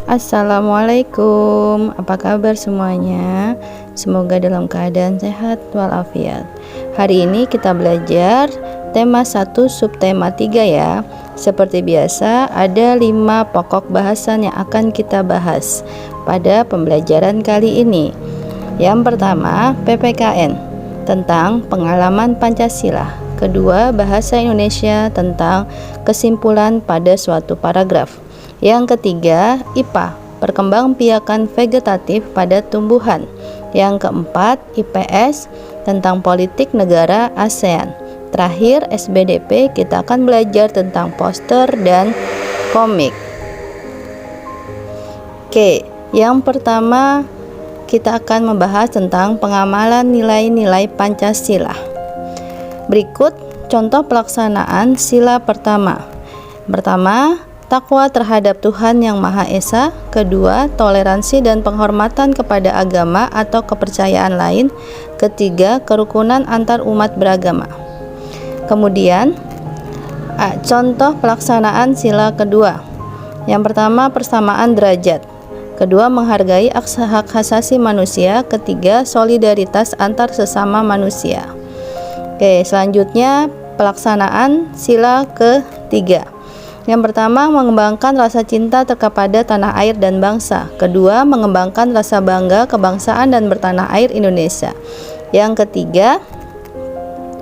Assalamualaikum, apa kabar semuanya? Semoga dalam keadaan sehat walafiat. Hari ini kita belajar tema 1 subtema 3 ya. Seperti biasa ada 5 pokok bahasan yang akan kita bahas pada pembelajaran kali ini. Yang pertama PPKN tentang pengalaman Pancasila. Kedua bahasa Indonesia tentang kesimpulan pada suatu paragraf. Yang ketiga, IPA, perkembangbiakan vegetatif pada tumbuhan. Yang keempat, IPS, tentang politik negara ASEAN. Terakhir, SBDP, kita akan belajar tentang poster dan komik. Oke, yang pertama kita akan membahas tentang pengamalan nilai-nilai Pancasila. Berikut contoh pelaksanaan sila pertama. Pertama, takwa terhadap Tuhan Yang Maha Esa. Kedua, toleransi dan penghormatan kepada agama atau kepercayaan lain. Ketiga, kerukunan antar umat beragama. Kemudian, contoh pelaksanaan sila kedua. Yang pertama, persamaan derajat. Kedua, menghargai hak asasi manusia. Ketiga, solidaritas antar sesama manusia. Oke, selanjutnya pelaksanaan sila ketiga. Yang pertama, mengembangkan rasa cinta kepada tanah air dan bangsa. Kedua, mengembangkan rasa bangga kebangsaan dan bertanah air Indonesia. Yang ketiga,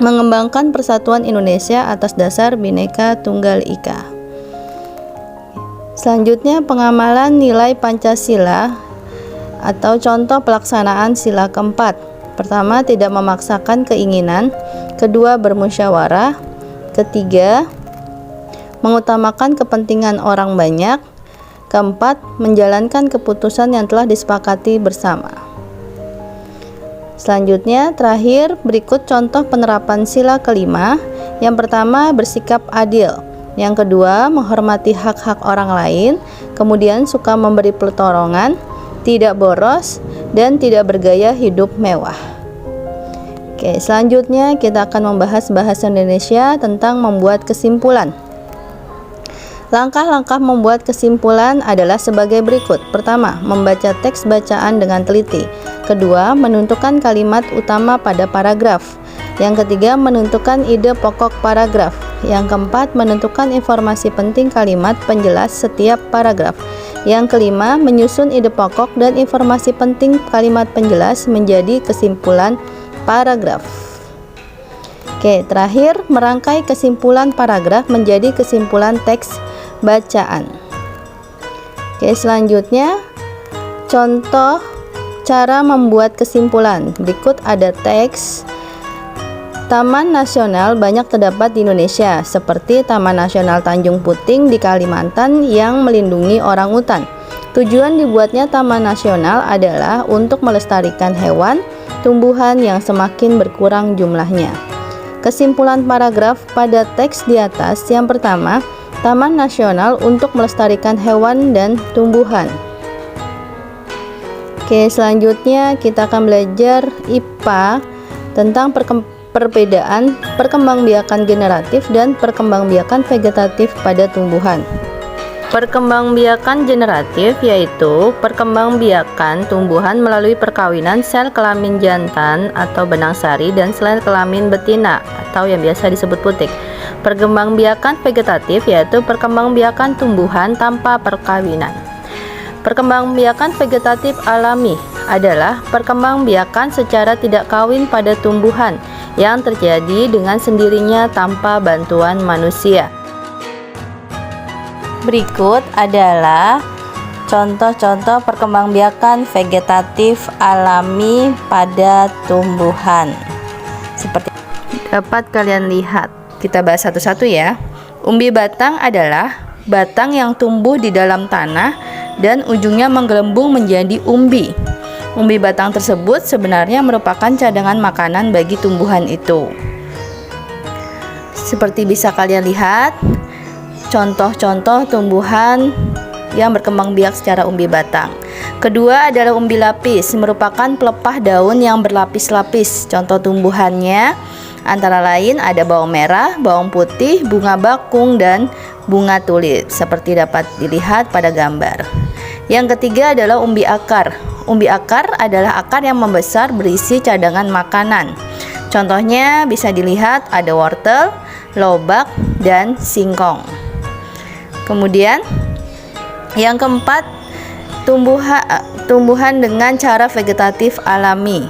mengembangkan persatuan Indonesia atas dasar Bhinneka Tunggal Ika. Selanjutnya, pengamalan nilai Pancasila atau contoh pelaksanaan sila keempat. Pertama, tidak memaksakan keinginan. Kedua, bermusyawarah. Ketiga, mengutamakan kepentingan orang banyak. Keempat, menjalankan keputusan yang telah disepakati bersama. Selanjutnya, terakhir, berikut contoh penerapan sila kelima. Yang pertama, bersikap adil. Yang kedua, menghormati hak-hak orang lain. Kemudian, suka memberi pertolongan, tidak boros, dan tidak bergaya hidup mewah. Oke, selanjutnya kita akan membahas bahasa Indonesia tentang membuat kesimpulan. Langkah-langkah membuat kesimpulan adalah sebagai berikut. Pertama, membaca teks bacaan dengan teliti. Kedua, menentukan kalimat utama pada paragraf. Yang ketiga, menentukan ide pokok paragraf. Yang keempat, menentukan informasi penting kalimat penjelas setiap paragraf. Yang kelima, menyusun ide pokok dan informasi penting kalimat penjelas menjadi kesimpulan paragraf. Oke, terakhir, merangkai kesimpulan paragraf menjadi kesimpulan teks bacaan. Oke, selanjutnya contoh cara membuat kesimpulan. Berikut ada teks. Taman nasional banyak terdapat di Indonesia, seperti Taman Nasional Tanjung Puting di Kalimantan yang melindungi orangutan. Tujuan dibuatnya Taman Nasional adalah untuk melestarikan hewan, tumbuhan yang semakin berkurang jumlahnya. Kesimpulan paragraf pada teks di atas. Yang pertama, Taman Nasional untuk melestarikan hewan dan tumbuhan. Oke, selanjutnya kita akan belajar IPA tentang perbedaan perkembangbiakan generatif dan perkembangbiakan vegetatif pada tumbuhan. Perkembangbiakan generatif yaitu perkembangbiakan tumbuhan melalui perkawinan sel kelamin jantan atau benang sari dan sel kelamin betina atau yang biasa disebut putik. Perkembangbiakan vegetatif yaitu perkembangbiakan tumbuhan tanpa perkawinan. Perkembangbiakan vegetatif alami adalah perkembangbiakan secara tidak kawin pada tumbuhan yang terjadi dengan sendirinya tanpa bantuan manusia. Berikut adalah contoh-contoh perkembangbiakan vegetatif alami pada tumbuhan. Seperti dapat kalian lihat. Kita bahas satu-satu ya. Umbi batang adalah batang yang tumbuh di dalam tanah dan ujungnya menggelembung menjadi umbi. Umbi batang tersebut sebenarnya merupakan cadangan makanan bagi tumbuhan itu. Seperti bisa kalian lihat, contoh-contoh tumbuhan yang berkembang biak secara umbi batang. Kedua adalah umbi lapis, merupakan pelepah daun yang berlapis-lapis. Contoh tumbuhannya antara lain ada bawang merah, bawang putih, bunga bakung, dan bunga tulip seperti dapat dilihat pada gambar. Yang ketiga adalah umbi akar. Umbi akar adalah akar yang membesar berisi cadangan makanan. Contohnya bisa dilihat ada wortel, lobak, dan singkong. Kemudian yang keempat, tumbuhan dengan cara vegetatif alami,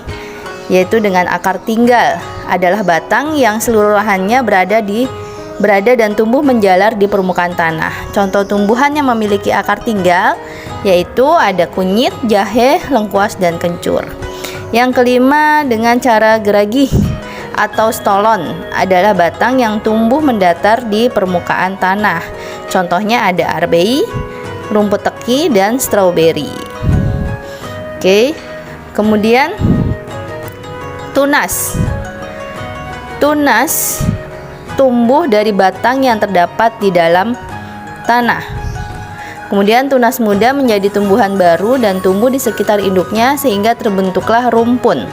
yaitu dengan akar tinggal, adalah batang yang seluruhannya berada dan tumbuh menjalar di permukaan tanah. Contoh tumbuhan yang memiliki akar tinggal yaitu ada kunyit, jahe, lengkuas, dan kencur. Yang kelima, dengan cara geragih atau stolon, adalah batang yang tumbuh mendatar di permukaan tanah. Contohnya ada arbei, rumput teki, dan stroberi. Oke. Kemudian tunas. Tunas tumbuh dari batang yang terdapat di dalam tanah. Kemudian tunas muda menjadi tumbuhan baru dan tumbuh di sekitar induknya sehingga terbentuklah rumpun.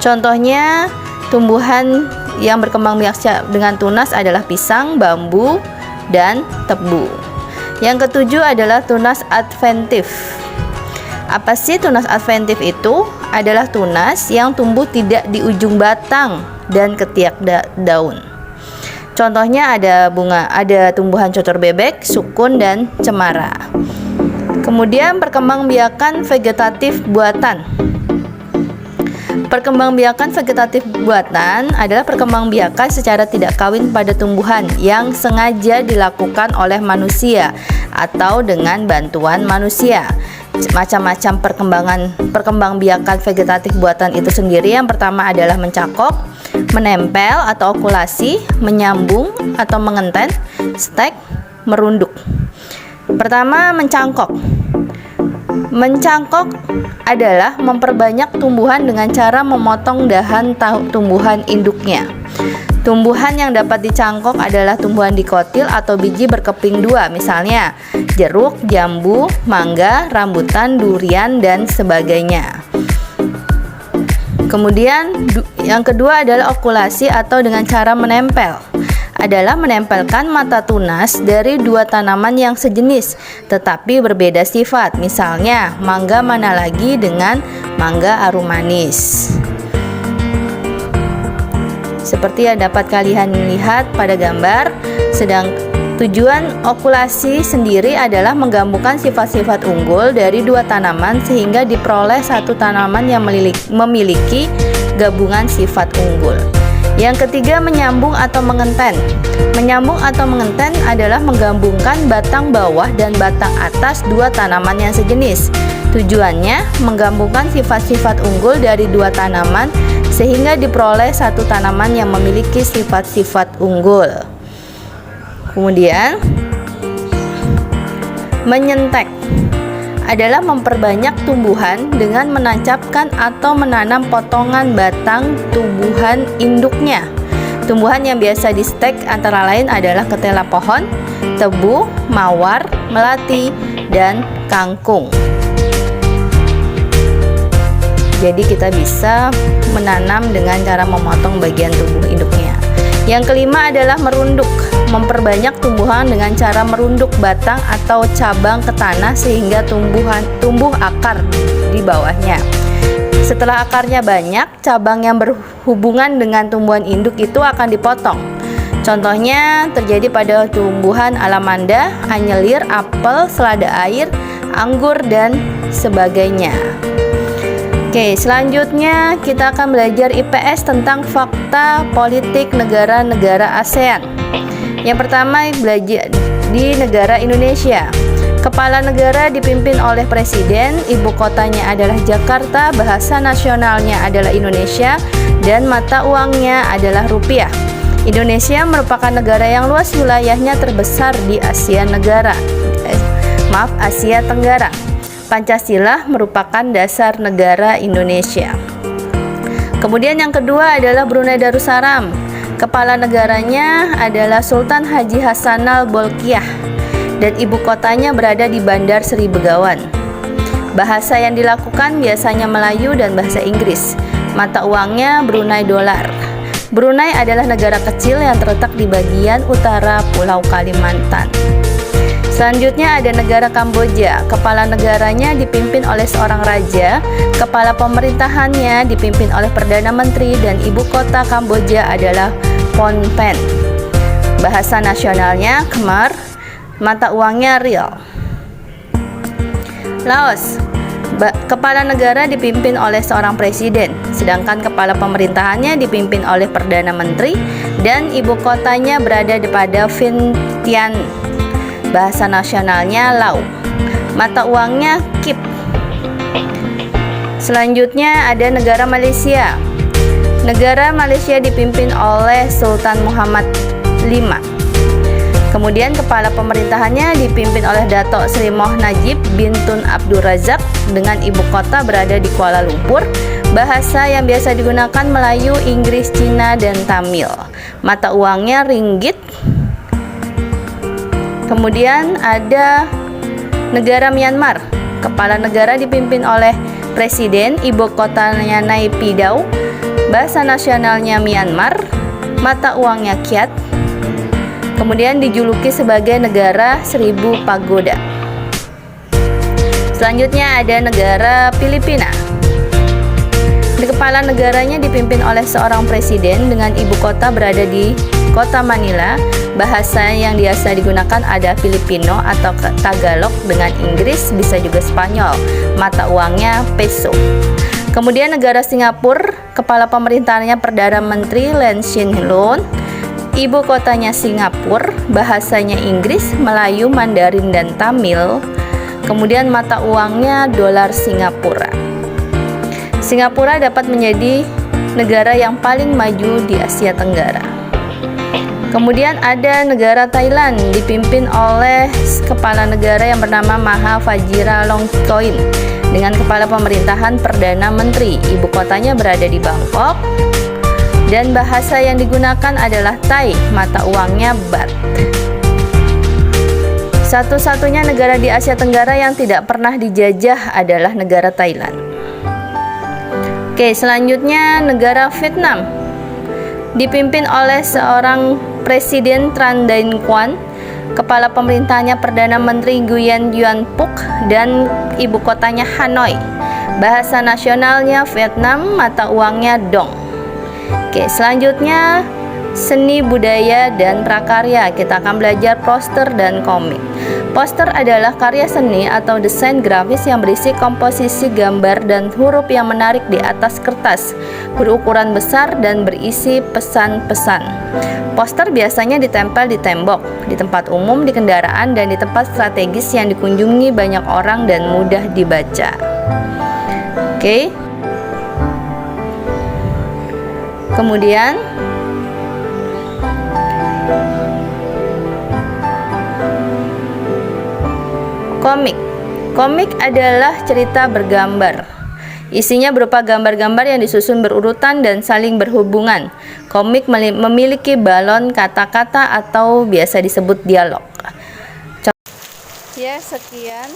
Contohnya tumbuhan yang berkembang biak dengan tunas adalah pisang, bambu, dan tebu. Yang ketujuh adalah tunas adventif. Apa sih tunas adventif itu? Adalah tunas yang tumbuh tidak di ujung batang dan ketiak daun. Contohnya ada tumbuhan cocor bebek, sukun, dan cemara. Kemudian perkembangbiakan vegetatif buatan. Perkembangbiakan vegetatif buatan adalah perkembangbiakan secara tidak kawin pada tumbuhan yang sengaja dilakukan oleh manusia atau dengan bantuan manusia. Macam-macam perkembangbiakan vegetatif buatan itu sendiri. Yang pertama adalah mencakok, menempel atau okulasi, menyambung atau mengenten, stek, merunduk. Pertama, mencangkok. Mencangkok adalah memperbanyak tumbuhan dengan cara memotong dahan tumbuhan induknya. Tumbuhan yang dapat dicangkok adalah tumbuhan dikotil atau biji berkeping dua, misalnya jeruk, jambu, mangga, rambutan, durian, dan sebagainya. Kemudian yang kedua adalah okulasi atau dengan cara menempel. Adalah menempelkan mata tunas dari dua tanaman yang sejenis tetapi berbeda sifat. Misalnya mangga mana lagi dengan mangga arum manis. Seperti yang dapat kalian lihat pada gambar, tujuan okulasi sendiri adalah menggabungkan sifat-sifat unggul dari dua tanaman sehingga diperoleh satu tanaman yang memiliki gabungan sifat unggul. Yang ketiga, menyambung atau mengenten. Menyambung atau mengenten adalah menggabungkan batang bawah dan batang atas dua tanaman yang sejenis. Tujuannya menggabungkan sifat-sifat unggul dari dua tanaman sehingga diperoleh satu tanaman yang memiliki sifat-sifat unggul. Kemudian menyentek adalah memperbanyak tumbuhan dengan menancapkan atau menanam potongan batang tumbuhan induknya. Tumbuhan yang biasa di stek antara lain adalah ketela pohon, tebu, mawar, melati, dan kangkung. Jadi kita bisa menanam dengan cara memotong bagian tubuh induknya. Yang kelima adalah merunduk. Memperbanyak tumbuhan dengan cara merunduk batang atau cabang ke tanah sehingga tumbuh akar di bawahnya. Setelah akarnya banyak, cabang yang berhubungan dengan tumbuhan induk itu akan dipotong. Contohnya terjadi pada tumbuhan alamanda, anyelir, apel, selada air, anggur, dan sebagainya. Oke, selanjutnya kita akan belajar IPS tentang fakta politik negara-negara ASEAN. Yang pertama, belajar di negara Indonesia. Kepala negara dipimpin oleh presiden, ibu kotanya adalah Jakarta, bahasa nasionalnya adalah Indonesia, dan mata uangnya adalah rupiah. Indonesia merupakan negara yang luas wilayahnya terbesar di Asia Tenggara. Pancasila merupakan dasar negara Indonesia. Kemudian yang kedua adalah Brunei Darussalam. Kepala negaranya adalah Sultan Haji Hassanal Bolkiah dan ibu kotanya berada di Bandar Seri Begawan. Bahasa yang dilakukan biasanya Melayu dan bahasa Inggris. Mata uangnya Brunei dolar. Brunei adalah negara kecil yang terletak di bagian utara Pulau Kalimantan. Selanjutnya ada negara Kamboja. Kepala negaranya dipimpin oleh seorang raja, kepala pemerintahannya dipimpin oleh Perdana Menteri, dan ibu kota Kamboja adalah Phnom Penh. Bahasa nasionalnya Khmer, mata uangnya rial. Laos. Kepala negara dipimpin oleh seorang presiden, sedangkan kepala pemerintahannya dipimpin oleh Perdana Menteri dan ibu kotanya berada pada Vientiane. Bahasa nasionalnya Lao. Mata uangnya Kip. Selanjutnya ada negara Malaysia. Negara Malaysia dipimpin oleh Sultan Muhammad V. Kemudian kepala pemerintahannya dipimpin oleh Datuk Seri Moh Najib bin Tun Abdul Razak dengan ibu kota berada di Kuala Lumpur. Bahasa yang biasa digunakan Melayu, Inggris, Cina, dan Tamil. Mata uangnya ringgit. Kemudian ada negara Myanmar. Kepala negara dipimpin oleh presiden, ibu kotanya Naypyidaw. Bahasa nasionalnya Myanmar. Mata uangnya Kyat. Kemudian dijuluki sebagai negara 1000 pagoda. Selanjutnya ada negara Filipina. Kepala negaranya dipimpin oleh seorang presiden dengan ibu kota berada di kota Manila. Bahasa yang biasa digunakan ada Filipino atau Tagalog dengan Inggris, bisa juga Spanyol. Mata uangnya peso. Kemudian negara Singapura, kepala pemerintahannya Perdana Menteri Lee Hsien Loong. Ibu kotanya Singapura, bahasanya Inggris, Melayu, Mandarin, dan Tamil. Kemudian mata uangnya dolar Singapura. Singapura dapat menjadi negara yang paling maju di Asia Tenggara. Kemudian ada negara Thailand, dipimpin oleh kepala negara yang bernama Maha Vajiralongkorn dengan kepala pemerintahan Perdana Menteri. Ibu kotanya berada di Bangkok. Dan bahasa yang digunakan adalah Thai, mata uangnya baht. Satu-satunya negara di Asia Tenggara yang tidak pernah dijajah adalah negara Thailand. Oke, selanjutnya negara Vietnam. Dipimpin oleh seorang Presiden Tran Dai Quang, kepala pemerintahannya Perdana Menteri Nguyen Xuan Phuc, dan ibu kotanya Hanoi. Bahasa nasionalnya Vietnam, mata uangnya dong. Oke, selanjutnya seni budaya dan prakarya. Kita akan belajar poster dan komik. Poster adalah karya seni atau desain grafis yang berisi komposisi gambar dan huruf yang menarik di atas kertas, berukuran besar dan berisi pesan-pesan. Poster biasanya ditempel di tembok, di tempat umum, di kendaraan, dan di tempat strategis yang dikunjungi banyak orang dan mudah dibaca. Oke. Kemudian komik. Komik adalah cerita bergambar. Isinya berupa gambar-gambar yang disusun berurutan dan saling berhubungan. Komik memiliki balon kata-kata atau biasa disebut dialog. Ya, sekian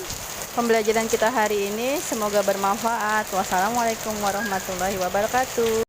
pembelajaran kita hari ini. Semoga bermanfaat. Wassalamualaikum warahmatullahi wabarakatuh.